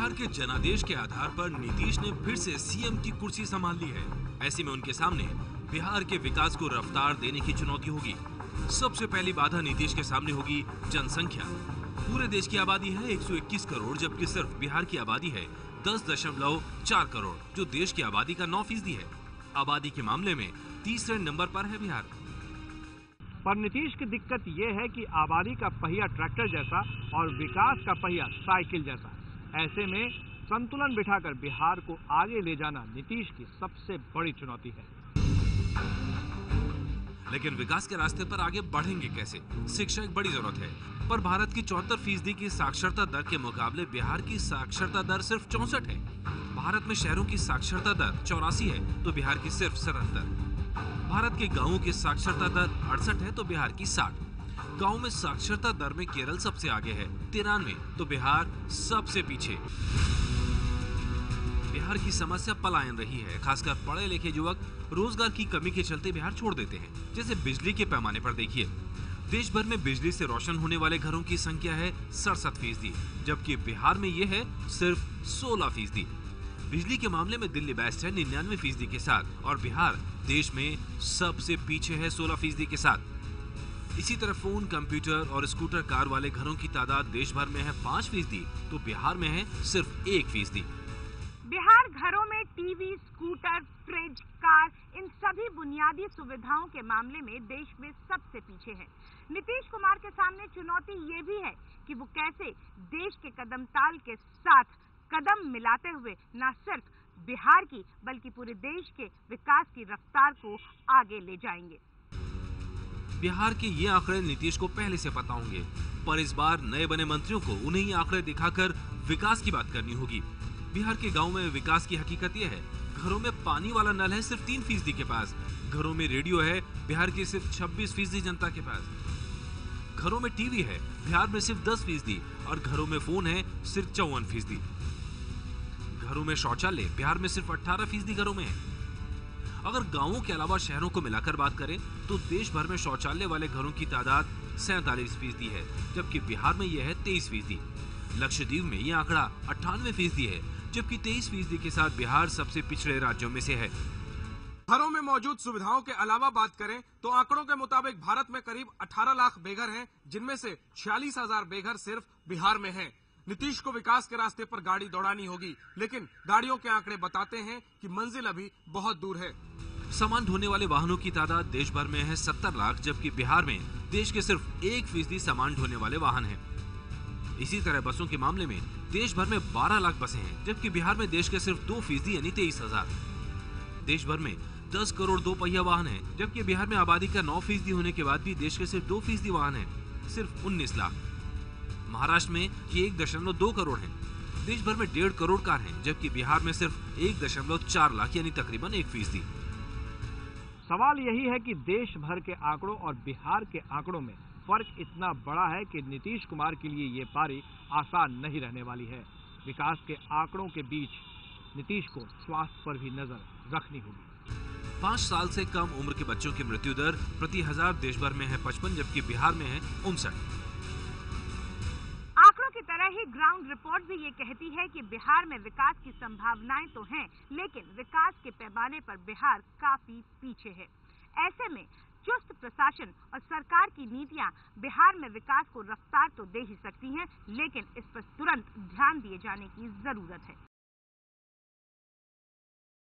बिहार के जनादेश के आधार पर नीतीश ने फिर से सीएम की कुर्सी संभाल ली है। ऐसे में उनके सामने बिहार के विकास को रफ्तार देने की चुनौती होगी। सबसे पहली बाधा नीतीश के सामने होगी जनसंख्या। पूरे देश की आबादी है 121 करोड़, जबकि सिर्फ बिहार की आबादी है 10.4 करोड़, जो देश की आबादी का 9% है। आबादी के मामले में तीसरे नंबर पर है बिहार। पर नीतीश की दिक्कत ये है कि आबादी का पहिया ट्रैक्टर जैसा और विकास का पहिया साइकिल जैसा। ऐसे में संतुलन बिठाकर बिहार को आगे ले जाना नीतीश की सबसे बड़ी चुनौती है। लेकिन विकास के रास्ते पर आगे बढ़ेंगे कैसे? शिक्षा एक बड़ी जरूरत है, पर भारत की 74% की साक्षरता दर के मुकाबले बिहार की साक्षरता दर सिर्फ 64 है। भारत में शहरों की साक्षरता दर 84 है तो बिहार की सिर्फ 77। भारत के गांवों की साक्षरता दर 68 है तो बिहार की 60। गांव में साक्षरता दर में केरल सबसे आगे है 93, तो बिहार सबसे पीछे। बिहार की समस्या पलायन रही है। खासकर पढ़े लिखे युवक रोजगार की कमी के चलते बिहार छोड़ देते हैं। जैसे बिजली के पैमाने पर देखिए, देश भर में बिजली से रोशन होने वाले घरों की संख्या है 67%, जबकि बिहार में यह है सिर्फ 16%। बिजली के मामले में दिल्ली बेस्ट है 99% के साथ, और बिहार देश में सबसे पीछे है 16% के साथ। इसी तरह फोन, कंप्यूटर और स्कूटर कार वाले घरों की तादाद देश भर में है 5%, तो बिहार में है सिर्फ 1%। बिहार घरों में टीवी, स्कूटर, फ्रिज, कार, इन सभी बुनियादी सुविधाओं के मामले में देश में सबसे पीछे है। नीतीश कुमार के सामने चुनौती ये भी है कि वो कैसे देश के कदम ताल के साथ कदम मिलाते हुए न सिर्फ बिहार की बल्कि पूरे देश के विकास की रफ्तार को आगे ले जाएंगे। बिहार के ये आंकड़े नीतीश को पहले से पता होंगे, पर इस बार नए बने मंत्रियों को उन्हें ये आंकड़े दिखाकर विकास की बात करनी होगी। बिहार के गांव में विकास की हकीकत यह है, घरों में पानी वाला नल है सिर्फ 3% के पास, घरों में रेडियो है बिहार की सिर्फ 26% जनता के पास, घरों में टीवी है बिहार में सिर्फ 10%, और घरों में फोन है सिर्फ 54%। घरों में शौचालय बिहार में सिर्फ 18% घरों में है। अगर गांवों के अलावा शहरों को मिलाकर बात करें तो देश भर में शौचालय वाले घरों की तादाद 47% है, जबकि बिहार में यह है 23%। लक्षद्वीप में यह आंकड़ा 98% है, जबकि 23% के साथ बिहार सबसे पिछड़े राज्यों में से है। घरों में मौजूद सुविधाओं के अलावा बात करें तो आंकड़ों के मुताबिक भारत में करीब 18 लाख बेघर हैं, जिनमें से 46,000 बेघर सिर्फ बिहार में हैं। नीतीश को विकास के रास्ते पर गाड़ी दौड़ानी होगी, लेकिन गाड़ियों के आंकड़े बताते हैं कि मंजिल अभी बहुत दूर है। सामान ढोने वाले वाहनों की तादाद देश भर में है 70 लाख, जबकि बिहार में देश के सिर्फ 1% सामान ढोने वाले वाहन हैं। इसी तरह बसों के मामले में देश भर में 12 लाख बसें हैं, जबकि बिहार में देश के सिर्फ 2% यानी 23,000। देश भर में 10 करोड़ 2 पहिया वाहन हैं, जबकि बिहार में आबादी का 9% होने के बाद भी देश के सिर्फ 2% वाहन हैं, सिर्फ 19 लाख। महाराष्ट्र में ये 1.2 करोड़ है। देश भर में 1.5 करोड़ कार हैं, जबकि बिहार में सिर्फ 1.4 लाख यानी तकरीबन 1%। सवाल यही है कि देश भर के आंकड़ों और बिहार के आंकड़ों में फर्क इतना बड़ा है कि नीतीश कुमार के लिए ये पारी आसान नहीं रहने वाली है। विकास के आंकड़ों के बीच नीतीश को स्वास्थ्य पर भी नजर रखनी होगी। 5 साल से कम उम्र के बच्चों की मृत्यु दर प्रति 1000 देश भर में है 55, जबकि बिहार में है 59। आंकड़ों की तरह ही ग्राउंड रिपोर्ट भी ये कहती है कि बिहार में विकास की संभावनाएं तो हैं, लेकिन विकास के पैमाने पर बिहार काफी पीछे है। ऐसे में चुस्त प्रशासन और सरकार की नीतियां बिहार में विकास को रफ्तार तो दे ही सकती हैं, लेकिन इस पर तुरंत ध्यान दिए जाने की जरूरत है।